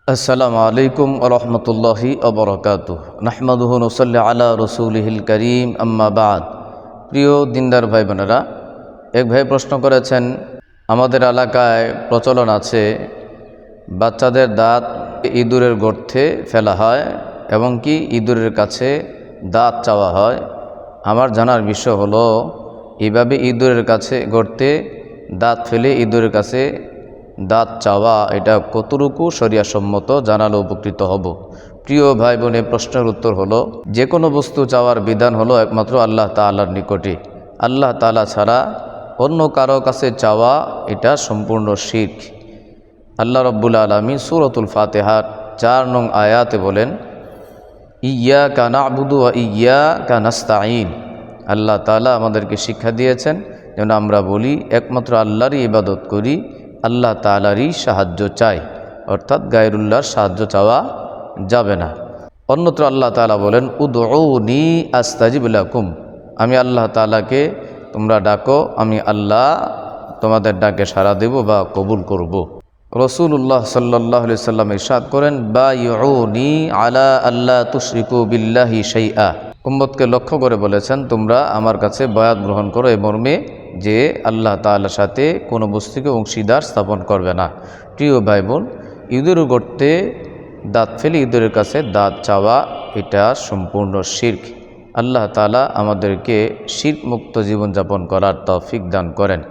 আসসালামু আলাইকুম ওয়া রাহমাতুল্লাহি ওয়া বারাকাতুহু নাহমাদুহু ওয়া নুসাল্লি আলা রাসূলিহিল কারীম আম্মা বা'দ। প্রিয় দিনদার ভাই বোনেরা, এক ভাই প্রশ্ন করেছেন, আমাদের এলাকায় প্রচলন আছে বাচ্চাদের দাঁত ইঁদুরের গর্তে ফেলা হয় এবং কি ইঁদুরের কাছে দাঁত চাওয়া হয়। আমার জানার বিষয় হলো, এইভাবে ইঁদুরের কাছে গর্তে দাঁত ফেলে ইঁদুরের কাছে দাঁত চাওয়া এটা কতটুকু শরিয়াসম্মত জানালে উপকৃত হব। প্রিয় ভাই বোন, এই প্রশ্নের উত্তর হলো, যে কোনো বস্তু চাওয়ার বিধান হলো একমাত্র আল্লাহ তাআলার নিকটে। আল্লাহ তাআলা ছাড়া অন্য কারো কাছে চাওয়া এটা সম্পূর্ণ শিরক। আল্লাহ রাব্বুল আলামিন সূরাতুল ফাতিহার 4 নং আয়াতে বলেন, ইয়্যাকা না'বুদু ওয়া ইয়্যাকা নাস্তাঈন। আল্লাহ তাআলা আমাদেরকে শিক্ষা দিয়েছেন যেন আমরা বলি একমাত্র আল্লাহরই ইবাদত করি, আল্লাহ তাআলারই সাহায্য চাই, অর্থাৎ গায়রুল্লাহর সাহায্য চাওয়া যাবে না। অন্যত্র আল্লাহ তাআলা বলেন, উদউনি আস্তাজিব লাকুম। আমি আল্লাহ তাআলাকে তোমরা ডাকো, আমি আল্লাহ তোমাদের ডাকে সাড়া দেব বা কবুল করব। রাসূলুল্লাহ সাল্লাল্লাহু আলাইহি সাল্লাম ইরশাদ করেন, বায়উনি আলা আল্লা তুশরিকু বিল্লাহি শাইআ। উম্মতকে লক্ষ্য করে বলেছেন, তোমরা আমার কাছে বয়াত গ্রহণ করো এ মর্মে যে আল্লাহ তাআলার সাথে কোনো বস্তুকে অংশীদার স্থাপন করবে না। প্রিয় ভাই বোন, ইঁদুর গর্তে দাঁত ফেলে ইঁদুরের কাছে দাঁত চাওয়া এটা সম্পূর্ণ শিরক। আল্লাহ তাআলা আমাদেরকে শিরক মুক্ত জীবনযাপন করার তৌফিক দান করেন।